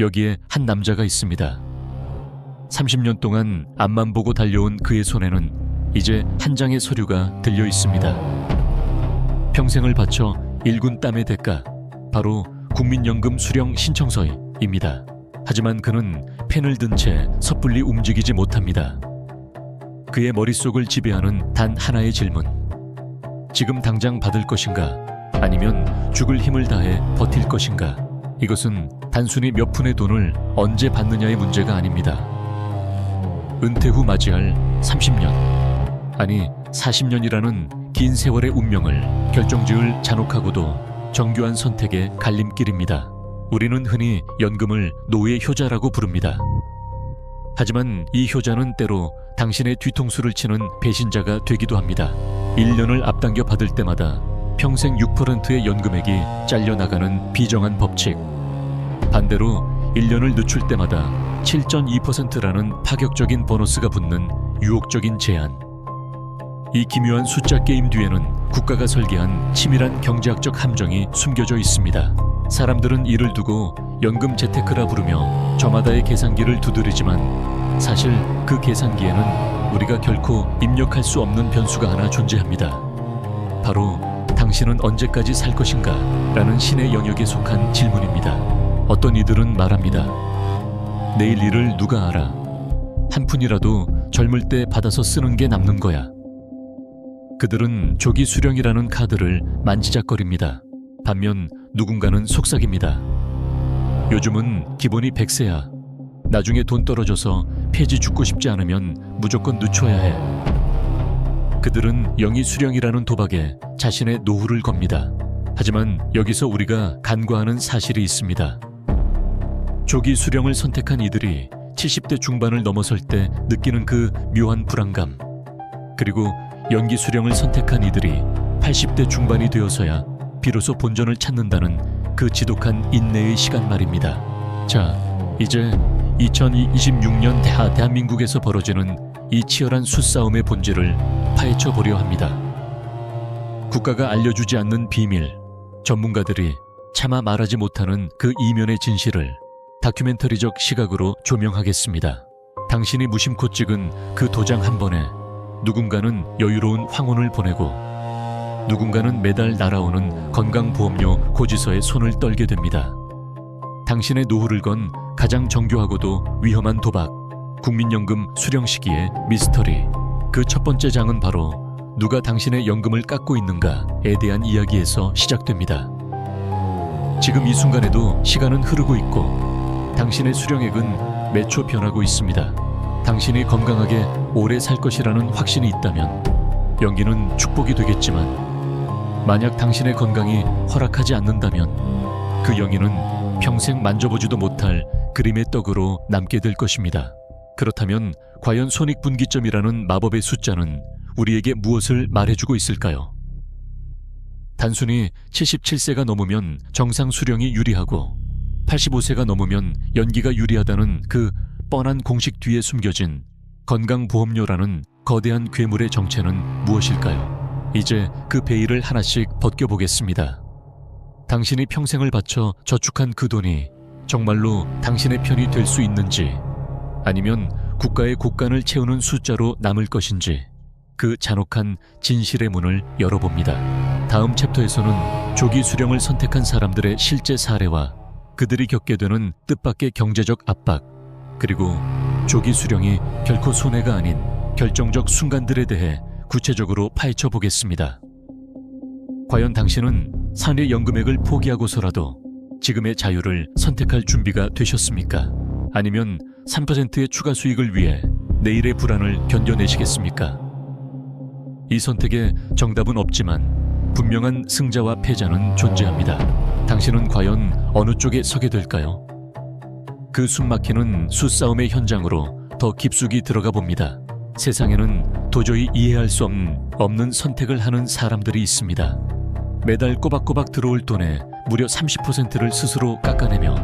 여기에 한 남자가 있습니다. 30년 동안 앞만 보고 달려온 그의 손에는 이제 한 장의 서류가 들려 있습니다. 평생을 바쳐 일군 땀의 대가, 바로 국민연금 수령 신청서입니다. 하지만 그는 펜을 든 채 섣불리 움직이지 못합니다. 그의 머릿속을 지배하는 단 하나의 질문. 지금 당장 받을 것인가? 아니면 죽을 힘을 다해 버틸 것인가? 이것은 단순히 몇 푼의 돈을 언제 받느냐의 문제가 아닙니다. 은퇴 후 맞이할 30년, 아니 40년이라는 긴 세월의 운명을 결정지을 잔혹하고도 정교한 선택의 갈림길입니다. 우리는 흔히 연금을 노예 효자라고 부릅니다. 하지만 이 효자는 때로 당신의 뒤통수를 치는 배신자가 되기도 합니다. 1년을 앞당겨 받을 때마다 평생 6%의 연금액이 잘려나가는 비정한 법칙. 반대로 1년을 늦출 때마다 7.2%라는 파격적인 보너스가 붙는 유혹적인 제한. 이 기묘한 숫자 게임 뒤에는 국가가 설계한 치밀한 경제학적 함정이 숨겨져 있습니다. 사람들은 이를 두고 연금 재테크라 부르며 저마다의 계산기를 두드리지만 사실 그 계산기에는 우리가 결코 입력할 수 없는 변수가 하나 존재합니다. 바로 당신은 언제까지 살 것인가? 라는 신의 영역에 속한 질문입니다. 어떤 이들은 말합니다. 내일 일을 누가 알아? 한 푼이라도 젊을 때 받아서 쓰는 게 남는 거야. 그들은 조기 수령이라는 카드를 만지작거립니다. 반면 누군가는 속삭입니다. 요즘은 기본이 100세야. 나중에 돈 떨어져서 폐지 죽고 싶지 않으면 무조건 늦춰야 해. 그들은 영위 수령이라는 도박에 자신의 노후를 겁니다. 하지만 여기서 우리가 간과하는 사실이 있습니다. 조기 수령을 선택한 이들이 70대 중반을 넘어설 때 느끼는 그 묘한 불안감, 그리고 연기 수령을 선택한 이들이 80대 중반이 되어서야 비로소 본전을 찾는다는 그 지독한 인내의 시간 말입니다. 자, 이제 2026년 대한민국에서 벌어지는 이 치열한 수싸움의 본질을 파헤쳐 보려 합니다. 국가가 알려주지 않는 비밀, 전문가들이 차마 말하지 못하는 그 이면의 진실을 다큐멘터리적 시각으로 조명하겠습니다. 당신이 무심코 찍은 그 도장 한 번에 누군가는 여유로운 황혼을 보내고 누군가는 매달 날아오는 건강보험료 고지서에 손을 떨게 됩니다. 당신의 노후를 건 가장 정교하고도 위험한 도박, 국민연금 수령 시기의 미스터리. 그 첫 번째 장은 바로 누가 당신의 연금을 깎고 있는가에 대한 이야기에서 시작됩니다. 지금 이 순간에도 시간은 흐르고 있고 당신의 수령액은 매초 변하고 있습니다. 당신이 건강하게 오래 살 것이라는 확신이 있다면 연기는 축복이 되겠지만 만약 당신의 건강이 허락하지 않는다면 그 영예는 평생 만져보지도 못할 그림의 떡으로 남게 될 것입니다. 그렇다면 과연 손익분기점이라는 마법의 숫자는 우리에게 무엇을 말해주고 있을까요? 단순히 77세가 넘으면 정상 수령이 유리하고 85세가 넘으면 연기가 유리하다는 그 뻔한 공식 뒤에 숨겨진 건강보험료라는 거대한 괴물의 정체는 무엇일까요? 이제 그 베일을 하나씩 벗겨보겠습니다. 당신이 평생을 바쳐 저축한 그 돈이 정말로 당신의 편이 될 수 있는지, 아니면 국가의 곳간을 채우는 숫자로 남을 것인지, 그 잔혹한 진실의 문을 열어봅니다. 다음 챕터에서는 조기 수령을 선택한 사람들의 실제 사례와 그들이 겪게 되는 뜻밖의 경제적 압박, 그리고 조기 수령이 결코 손해가 아닌 결정적 순간들에 대해 구체적으로 파헤쳐 보겠습니다. 과연 당신은 산의 연금액을 포기하고서라도 지금의 자유를 선택할 준비가 되셨습니까? 아니면 3%의 추가 수익을 위해 내일의 불안을 견뎌내시겠습니까? 이 선택에 정답은 없지만 분명한 승자와 패자는 존재합니다. 당신은 과연 어느 쪽에 서게 될까요? 그 숨막히는 수싸움의 현장으로 더 깊숙이 들어가 봅니다. 세상에는 도저히 이해할 수 없는 선택을 하는 사람들이 있습니다. 매달 꼬박꼬박 들어올 돈의 무려 30%를 스스로 깎아내며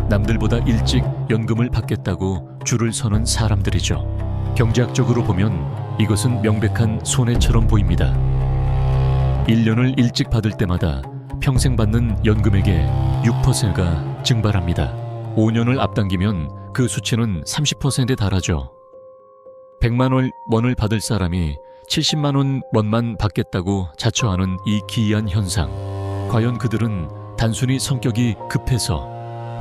남들보다 일찍 연금을 받겠다고 줄을 서는 사람들이죠. 경제학적으로 보면 이것은 명백한 손해처럼 보입니다. 1년을 일찍 받을 때마다 평생 받는 연금액의 6%가 증발합니다. 5년을 앞당기면 그 수치는 30%에 달하죠. 100만 원을 받을 사람이 70만 원만 받겠다고 자처하는 이 기이한 현상. 과연 그들은 단순히 성격이 급해서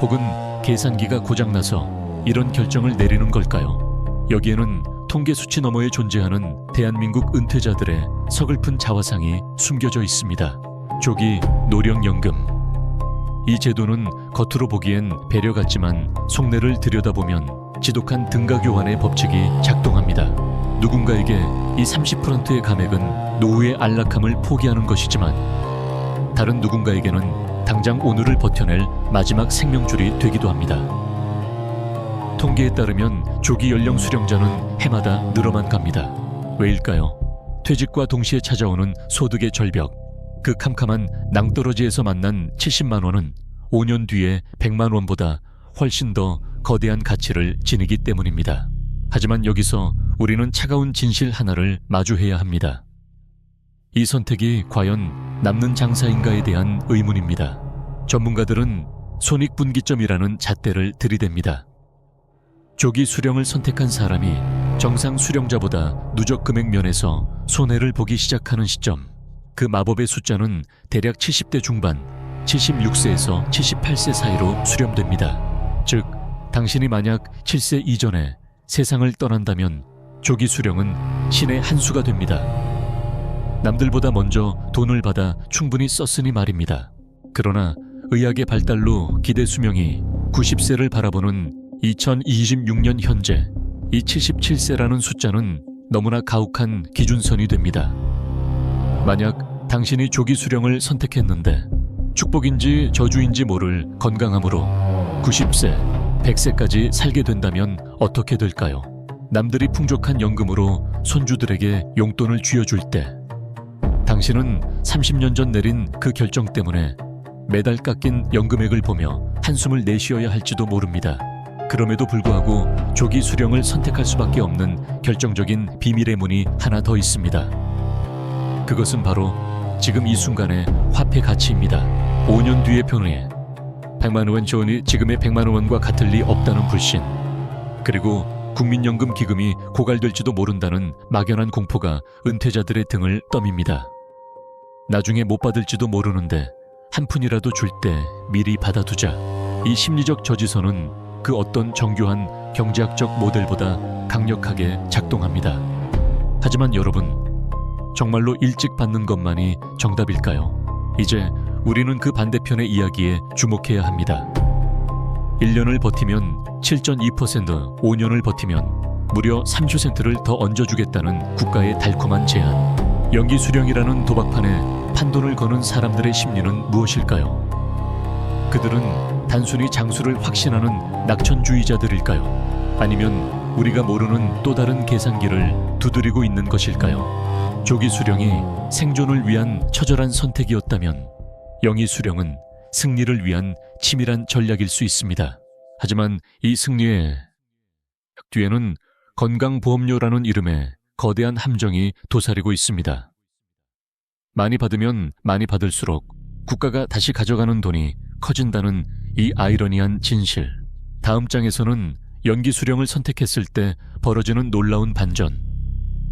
혹은 계산기가 고장나서 이런 결정을 내리는 걸까요? 여기에는 통계 수치 너머에 존재하는 대한민국 은퇴자들의 서글픈 자화상이 숨겨져 있습니다. 조기 노령연금. 이 제도는 겉으로 보기엔 배려 같지만 속내를 들여다보면 지독한 등가교환의 법칙이 작동합니다. 누군가에게 이 30%의 감액은 노후의 안락함을 포기하는 것이지만 다른 누군가에게는 당장 오늘을 버텨낼 마지막 생명줄이 되기도 합니다. 통계에 따르면 조기 연령 수령자는 해마다 늘어만 갑니다. 왜일까요? 퇴직과 동시에 찾아오는 소득의 절벽, 그 캄캄한 낭떠러지에서 만난 70만 원은 5년 뒤에 100만 원보다 훨씬 더 거대한 가치를 지니기 때문입니다. 하지만 여기서 우리는 차가운 진실 하나를 마주해야 합니다. 이 선택이 과연 남는 장사인가에 대한 의문입니다. 전문가들은 손익분기점이라는 잣대를 들이댑니다. 조기 수령을 선택한 사람이 정상 수령자보다 누적 금액 면에서 손해를 보기 시작하는 시점, 그 마법의 숫자는 대략 70대 중반, 76세에서 78세 사이로 수렴됩니다. 즉, 당신이 만약 7세 이전에 세상을 떠난다면 조기 수령은 신의 한 수가 됩니다. 남들보다 먼저 돈을 받아 충분히 썼으니 말입니다. 그러나 의학의 발달로 기대 수명이 90세를 바라보는 2026년 현재 이 77세라는 숫자는 너무나 가혹한 기준선이 됩니다. 만약 당신이 조기 수령을 선택했는데 축복인지 저주인지 모를 건강함으로 90세, 100세까지 살게 된다면 어떻게 될까요? 남들이 풍족한 연금으로 손주들에게 용돈을 쥐어줄 때 당신은 30년 전 내린 그 결정 때문에 매달 깎인 연금액을 보며 한숨을 내쉬어야 할지도 모릅니다. 그럼에도 불구하고 조기 수령을 선택할 수밖에 없는 결정적인 비밀의 문이 하나 더 있습니다. 그것은 바로 지금 이 순간의 화폐 가치입니다. 5년 뒤의 변화에 100만 원 전이 지금의 100만 원과 같을 리 없다는 불신, 그리고 국민연금 기금이 고갈될지도 모른다는 막연한 공포가 은퇴자들의 등을 떠밉니다. 나중에 못 받을지도 모르는데 한 푼이라도 줄 때 미리 받아두자. 이 심리적 저지선은 그 어떤 정교한 경제학적 모델보다 강력하게 작동합니다. 하지만 여러분, 정말로 일찍 받는 것만이 정답일까요? 이제 우리는 그 반대편의 이야기에 주목해야 합니다. 1년을 버티면 7.2%, 5년을 버티면 무려 3%를 더 얹어주겠다는 국가의 달콤한 제안. 연기 수령이라는 도박판에 판돈을 거는 사람들의 심리는 무엇일까요? 그들은 단순히 장수를 확신하는 낙천주의자들일까요? 아니면 우리가 모르는 또 다른 계산기를 두드리고 있는 것일까요? 조기 수령이 생존을 위한 처절한 선택이었다면 영이 수령은 승리를 위한 치밀한 전략일 수 있습니다. 하지만 이 승리의 뒤에는 건강보험료라는 이름의 거대한 함정이 도사리고 있습니다. 많이 받으면 많이 받을수록 국가가 다시 가져가는 돈이 커진다는 이 아이러니한 진실. 다음 장에서는 연기 수령을 선택했을 때 벌어지는 놀라운 반전,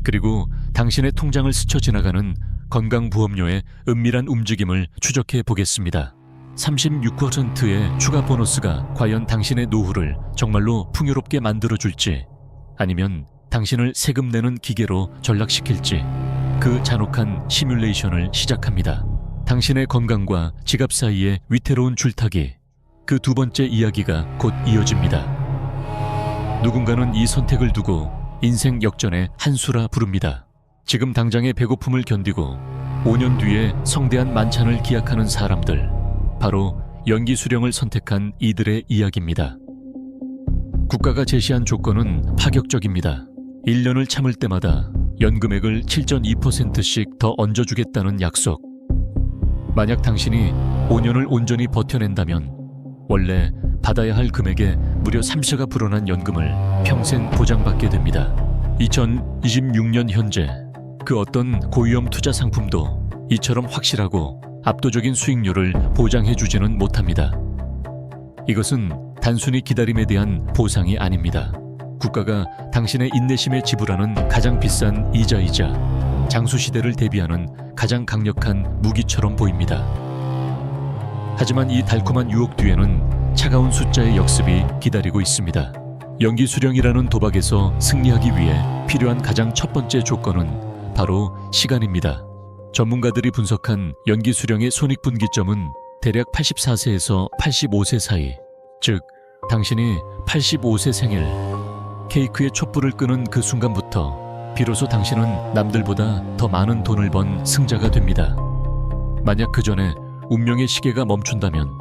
그리고 당신의 통장을 스쳐 지나가는 건강보험료의 은밀한 움직임을 추적해 보겠습니다. 36%의 추가 보너스가 과연 당신의 노후를 정말로 풍요롭게 만들어줄지, 아니면 당신을 세금 내는 기계로 전락시킬지, 그 잔혹한 시뮬레이션을 시작합니다. 당신의 건강과 지갑 사이의 위태로운 줄타기, 그 두 번째 이야기가 곧 이어집니다. 누군가는 이 선택을 두고 인생 역전의 한 수라 부릅니다. 지금 당장의 배고픔을 견디고 5년 뒤에 성대한 만찬을 기약하는 사람들, 바로 연기 수령을 선택한 이들의 이야기입니다. 국가가 제시한 조건은 파격적입니다. 1년을 참을 때마다 연금액을 7.2%씩 더 얹어주겠다는 약속. 만약 당신이 5년을 온전히 버텨낸다면 원래 받아야 할 금액의 무려 3세가 불어난 연금을 평생 보장받게 됩니다. 2026년 현재 그 어떤 고위험 투자 상품도 이처럼 확실하고 압도적인 수익률을 보장해주지는 못합니다. 이것은 단순히 기다림에 대한 보상이 아닙니다. 국가가 당신의 인내심에 지불하는 가장 비싼 이자이자 장수시대를 대비하는 가장 강력한 무기처럼 보입니다. 하지만 이 달콤한 유혹 뒤에는 차가운 숫자의 역습이 기다리고 있습니다. 연기 수령이라는 도박에서 승리하기 위해 필요한 가장 첫 번째 조건은 바로 시간입니다. 전문가들이 분석한 연기 수령의 손익분기점은 대략 84세에서 85세 사이, 즉 당신이 85세 생일, 케이크의 촛불을 끄는 그 순간부터 비로소 당신은 남들보다 더 많은 돈을 번 승자가 됩니다. 만약 그 전에 운명의 시계가 멈춘다면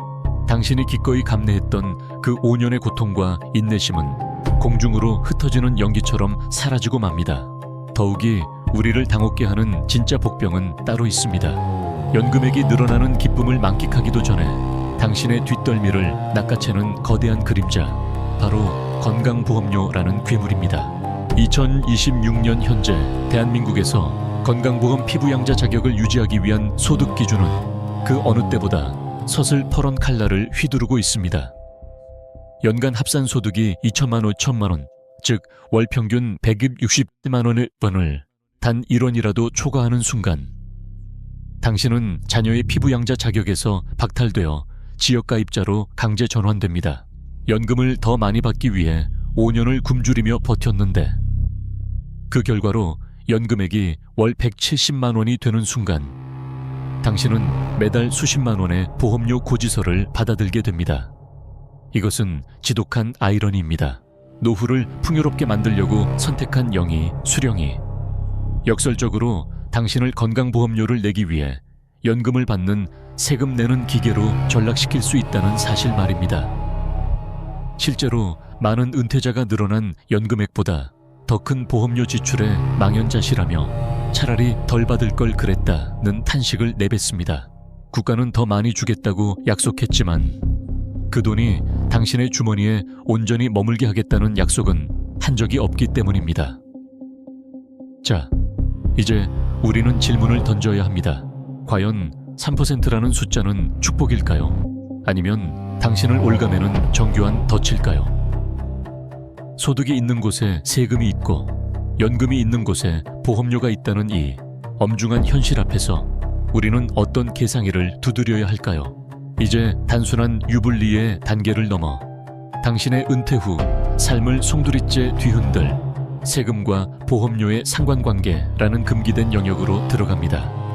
당신이 기꺼이 감내했던 그 5년의 고통과 인내심은 공중으로 흩어지는 연기처럼 사라지고 맙니다. 더욱이 우리를 당혹게 하는 진짜 복병은 따로 있습니다. 연금액이 늘어나는 기쁨을 만끽하기도 전에 당신의 뒷덜미를 낚아채는 거대한 그림자, 바로 건강보험료라는 괴물입니다. 2026년 현재 대한민국에서 건강보험 피부양자 자격을 유지하기 위한 소득 기준은 그 어느 때보다 서슬퍼런 칼날을 휘두르고 있습니다. 연간 합산 소득이 2천만 원, 5천만 원, 즉 월 평균 160만 원을 단 1원이라도 초과하는 순간 당신은 자녀의 피부양자 자격에서 박탈되어 지역가입자로 강제 전환됩니다. 연금을 더 많이 받기 위해 5년을 굶주리며 버텼는데 그 결과로 연금액이 월 170만 원이 되는 순간 당신은 매달 수십만 원의 보험료 고지서를 받아들게 됩니다. 이것은 지독한 아이러니입니다. 노후를 풍요롭게 만들려고 선택한 영희, 수령이 역설적으로 당신을 건강보험료를 내기 위해 연금을 받는 세금 내는 기계로 전락시킬 수 있다는 사실 말입니다. 실제로 많은 은퇴자가 늘어난 연금액보다 더 큰 보험료 지출에 망연자실하며 차라리 덜 받을 걸 그랬다는 탄식을 내뱉습니다. 국가는 더 많이 주겠다고 약속했지만 그 돈이 당신의 주머니에 온전히 머물게 하겠다는 약속은 한 적이 없기 때문입니다. 자, 이제 우리는 질문을 던져야 합니다. 과연 3%라는 숫자는 축복일까요? 아니면 당신을 올가매는 정교한 덫일까요? 소득이 있는 곳에 세금이 있고 연금이 있는 곳에 보험료가 있다는 이 엄중한 현실 앞에서 우리는 어떤 계상의를 두드려야 할까요? 이제 단순한 유불리의 단계를 넘어 당신의 은퇴 후 삶을 송두리째 뒤흔들 세금과 보험료의 상관관계라는 금기된 영역으로 들어갑니다.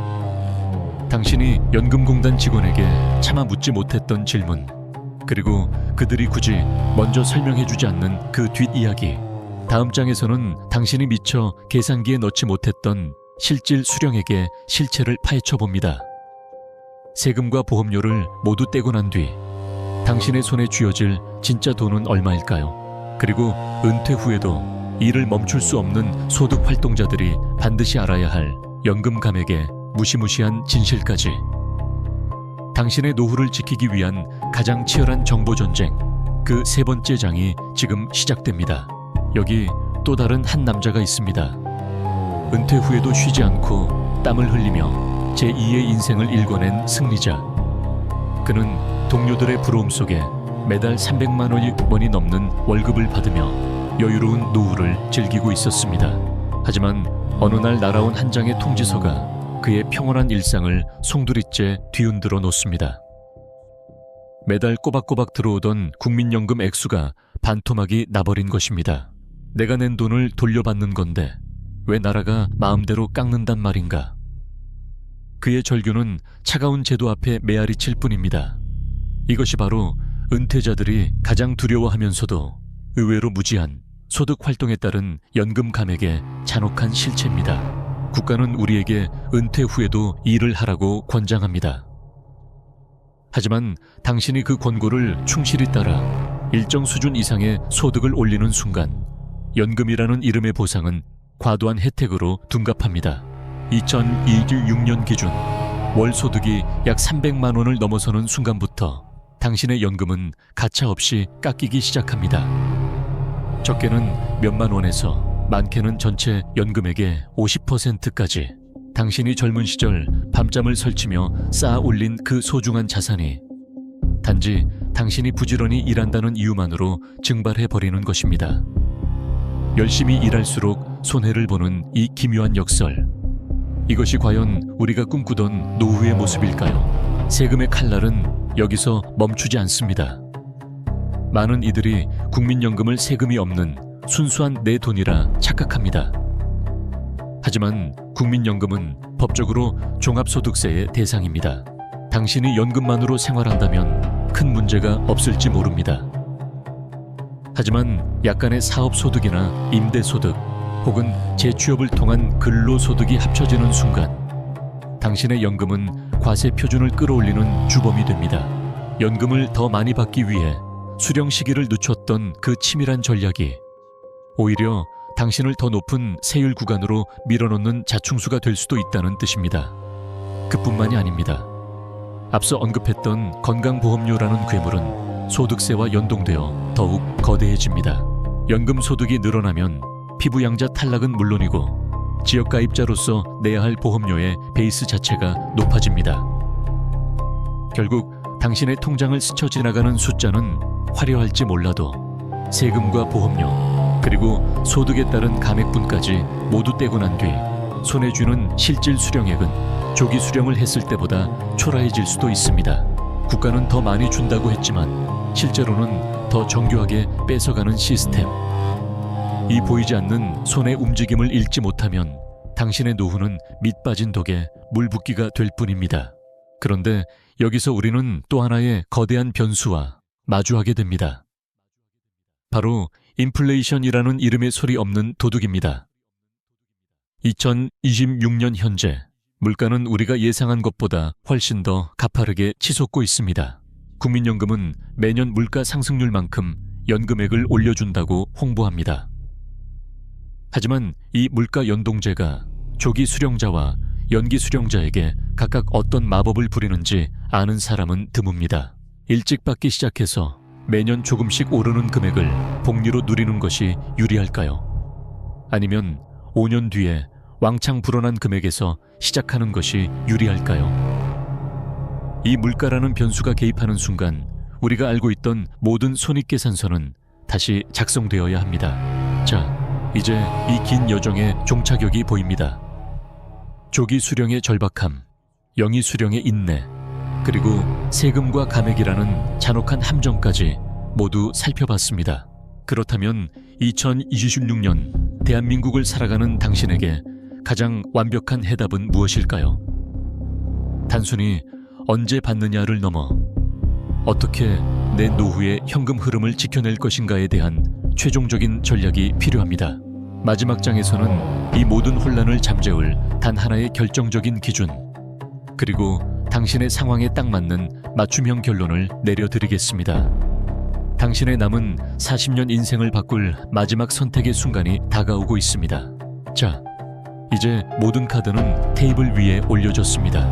당신이 연금공단 직원에게 차마 묻지 못했던 질문, 그리고 그들이 굳이 먼저 설명해주지 않는 그 뒷이야기, 다음 장에서는 당신이 미처 계산기에 넣지 못했던 실질 수령에게 실체를 파헤쳐봅니다. 세금과 보험료를 모두 떼고 난 뒤 당신의 손에 쥐어질 진짜 돈은 얼마일까요? 그리고 은퇴 후에도 일을 멈출 수 없는 소득 활동자들이 반드시 알아야 할 연금 감액의 무시무시한 진실까지. 당신의 노후를 지키기 위한 가장 치열한 정보 전쟁, 그 세 번째 장이 지금 시작됩니다. 여기 또 다른 한 남자가 있습니다. 은퇴 후에도 쉬지 않고 땀을 흘리며 제2의 인생을 일궈낸 승리자. 그는 동료들의 부러움 속에 매달 300만 원이 넘는 월급을 받으며 여유로운 노후를 즐기고 있었습니다. 하지만 어느 날 날아온 한 장의 통지서가 그의 평온한 일상을 송두리째 뒤흔들어 놓습니다. 매달 꼬박꼬박 들어오던 국민연금 액수가 반토막이 나버린 것입니다. 내가 낸 돈을 돌려받는 건데 왜 나라가 마음대로 깎는단 말인가? 그의 절규는 차가운 제도 앞에 메아리 칠 뿐입니다. 이것이 바로 은퇴자들이 가장 두려워하면서도 의외로 무지한 소득 활동에 따른 연금 감액의 잔혹한 실체입니다. 국가는 우리에게 은퇴 후에도 일을 하라고 권장합니다. 하지만 당신이 그 권고를 충실히 따라 일정 수준 이상의 소득을 올리는 순간 연금이라는 이름의 보상은 과도한 혜택으로 둔갑합니다. 2026년 기준 월 소득이 약 300만 원을 넘어서는 순간부터 당신의 연금은 가차없이 깎이기 시작합니다. 적게는 몇만 원에서 많게는 전체 연금액의 50%까지. 당신이 젊은 시절 밤잠을 설치며 쌓아 올린 그 소중한 자산이 단지 당신이 부지런히 일한다는 이유만으로 증발해버리는 것입니다. 열심히 일할수록 손해를 보는 이 기묘한 역설. 이것이 과연 우리가 꿈꾸던 노후의 모습일까요? 세금의 칼날은 여기서 멈추지 않습니다. 많은 이들이 국민연금을 세금이 없는 순수한 내 돈이라 착각합니다. 하지만 국민연금은 법적으로 종합소득세의 대상입니다. 당신이 연금만으로 생활한다면 큰 문제가 없을지 모릅니다. 하지만 약간의 사업소득이나 임대소득 혹은 재취업을 통한 근로소득이 합쳐지는 순간 당신의 연금은 과세 표준을 끌어올리는 주범이 됩니다. 연금을 더 많이 받기 위해 수령 시기를 늦췄던 그 치밀한 전략이 오히려 당신을 더 높은 세율 구간으로 밀어넣는 자충수가 될 수도 있다는 뜻입니다. 그뿐만이 아닙니다. 앞서 언급했던 건강보험료라는 괴물은 소득세와 연동되어 더욱 거대해집니다. 연금 소득이 늘어나면 피부양자 탈락은 물론이고 지역가입자로서 내야 할 보험료의 베이스 자체가 높아집니다. 결국 당신의 통장을 스쳐 지나가는 숫자는 화려할지 몰라도 세금과 보험료 그리고 소득에 따른 감액분까지 모두 떼고 난 뒤 손에 쥐는 실질 수령액은 조기 수령을 했을 때보다 초라해질 수도 있습니다. 국가는 더 많이 준다고 했지만 실제로는 더 정교하게 뺏어가는 시스템. 이 보이지 않는 손의 움직임을 읽지 못하면 당신의 노후는 밑 빠진 독에 물 붓기가 될 뿐입니다. 그런데 여기서 우리는 또 하나의 거대한 변수와 마주하게 됩니다. 바로 인플레이션이라는 이름의 소리 없는 도둑입니다. 2026년 현재 물가는 우리가 예상한 것보다 훨씬 더 가파르게 치솟고 있습니다. 국민연금은 매년 물가 상승률만큼 연금액을 올려준다고 홍보합니다. 하지만 이 물가 연동제가 조기 수령자와 연기 수령자에게 각각 어떤 마법을 부리는지 아는 사람은 드뭅니다. 일찍 받기 시작해서 매년 조금씩 오르는 금액을 복리로 누리는 것이 유리할까요? 아니면 5년 뒤에 왕창 불어난 금액에서 시작하는 것이 유리할까요? 이 물가라는 변수가 개입하는 순간 우리가 알고 있던 모든 손익계산서는 다시 작성되어야 합니다. 자, 이제 이 긴 여정의 종착역이 보입니다. 조기 수령의 절박함, 영위 수령의 인내, 그리고 세금과 감액이라는 잔혹한 함정까지 모두 살펴봤습니다. 그렇다면 2026년 대한민국을 살아가는 당신에게 가장 완벽한 해답은 무엇일까요? 단순히 언제 받느냐를 넘어 어떻게 내 노후의 현금 흐름을 지켜낼 것인가에 대한 최종적인 전략이 필요합니다. 마지막 장에서는 이 모든 혼란을 잠재울 단 하나의 결정적인 기준, 그리고 당신의 상황에 딱 맞는 맞춤형 결론을 내려드리겠습니다. 당신의 남은 40년 인생을 바꿀 마지막 선택의 순간이 다가오고 있습니다. 자, 이제 모든 카드는 테이블 위에 올려졌습니다.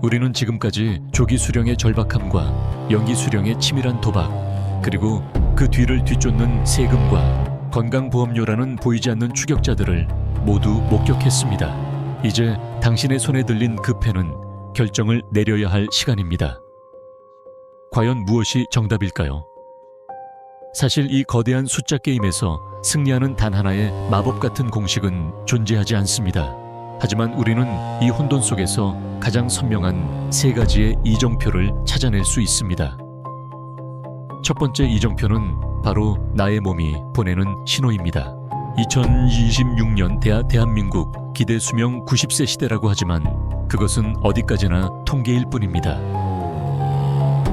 우리는 지금까지 조기 수령의 절박함과 연기 수령의 치밀한 도박, 그리고 그 뒤를 뒤쫓는 세금과 건강보험료라는 보이지 않는 추격자들을 모두 목격했습니다. 이제 당신의 손에 들린 그 펜은 결정을 내려야 할 시간입니다. 과연 무엇이 정답일까요? 사실 이 거대한 숫자 게임에서 승리하는 단 하나의 마법 같은 공식은 존재하지 않습니다. 하지만 우리는 이 혼돈 속에서 가장 선명한 세 가지의 이정표를 찾아낼 수 있습니다. 첫 번째 이정표는 바로 나의 몸이 보내는 신호입니다. 2026년 대한민국 기대 수명 90세 시대라고 하지만 그것은 어디까지나 통계일 뿐입니다.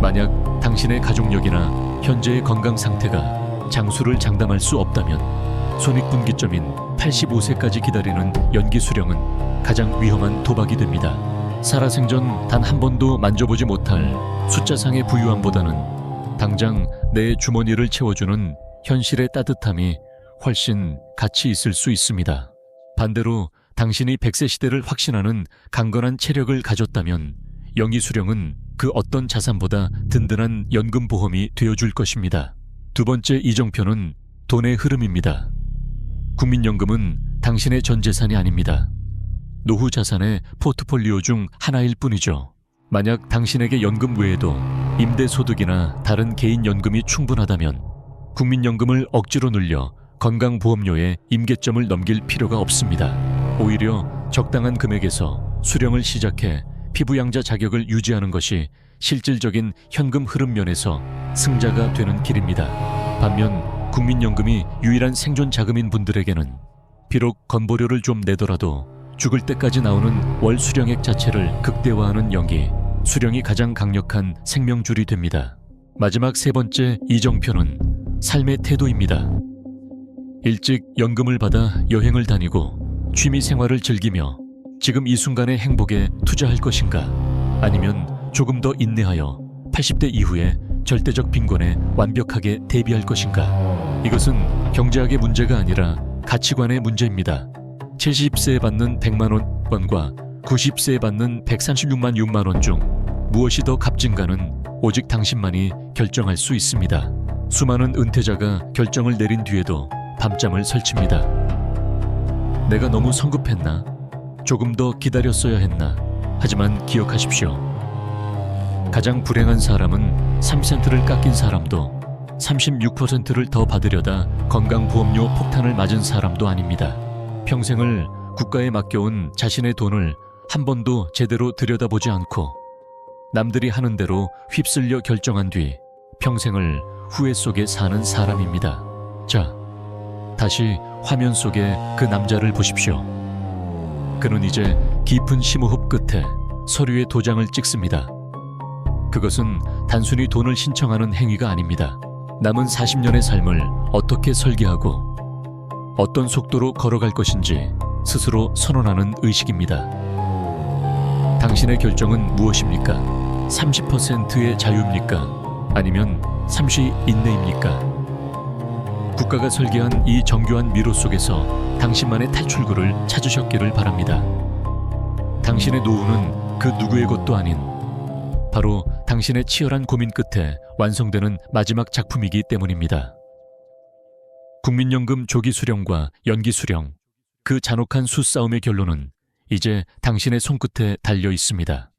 만약 당신의 가족력이나 현재의 건강 상태가 장수를 장담할 수 없다면 손익분기점인 85세까지 기다리는 연기 수령은 가장 위험한 도박이 됩니다. 살아생전 단 한 번도 만져보지 못할 숫자상의 부유함보다는 당장 내 주머니를 채워주는 현실의 따뜻함이 훨씬 가치 있을 수 있습니다. 반대로 당신이 100세 시대를 확신하는 강건한 체력을 가졌다면 연기 수령은 그 어떤 자산보다 든든한 연금 보험이 되어줄 것입니다. 두 번째 이정표는 돈의 흐름입니다. 국민연금은 당신의 전 재산이 아닙니다. 노후 자산의 포트폴리오 중 하나일 뿐이죠. 만약 당신에게 연금 외에도 임대소득이나 다른 개인연금이 충분하다면 국민연금을 억지로 늘려 건강보험료의 임계점을 넘길 필요가 없습니다. 오히려 적당한 금액에서 수령을 시작해 피부양자 자격을 유지하는 것이 실질적인 현금 흐름 면에서 승자가 되는 길입니다. 반면 국민연금이 유일한 생존 자금인 분들에게는 비록 건보료를 좀 내더라도 죽을 때까지 나오는 월 수령액 자체를 극대화하는 연기, 수령이 가장 강력한 생명줄이 됩니다. 마지막 세 번째 이정표는 삶의 태도입니다. 일찍 연금을 받아 여행을 다니고 취미 생활을 즐기며 지금 이 순간의 행복에 투자할 것인가? 아니면 조금 더 인내하여 80대 이후에 절대적 빈곤에 완벽하게 대비할 것인가? 이것은 경제학의 문제가 아니라 가치관의 문제입니다. 70세에 받는 100만 원과 90세에 받는 136만 6만 원 중 무엇이 더 값진가는 오직 당신만이 결정할 수 있습니다. 수많은 은퇴자가 결정을 내린 뒤에도 밤잠을 설칩니다. 내가 너무 성급했나? 조금 더 기다렸어야 했나? 하지만 기억하십시오. 가장 불행한 사람은 3센트를 깎인 사람도 36%를 더 받으려다 건강보험료 폭탄을 맞은 사람도 아닙니다. 평생을 국가에 맡겨온 자신의 돈을 한 번도 제대로 들여다보지 않고 남들이 하는 대로 휩쓸려 결정한 뒤 평생을 후회 속에 사는 사람입니다. 자, 다시 화면 속에 그 남자를 보십시오. 그는 이제 깊은 심호흡 끝에 서류에 도장을 찍습니다. 그것은 단순히 돈을 신청하는 행위가 아닙니다. 남은 40년의 삶을 어떻게 설계하고 어떤 속도로 걸어갈 것인지 스스로 선언하는 의식입니다. 당신의 결정은 무엇입니까? 30%의 자유입니까? 아니면 잠시 인내입니까? 국가가 설계한 이 정교한 미로 속에서 당신만의 탈출구를 찾으셨기를 바랍니다. 당신의 노후는 그 누구의 것도 아닌 바로 당신의 치열한 고민 끝에 완성되는 마지막 작품이기 때문입니다. 국민연금 조기 수령과 연기 수령, 그 잔혹한 수싸움의 결론은 이제 당신의 손끝에 달려 있습니다.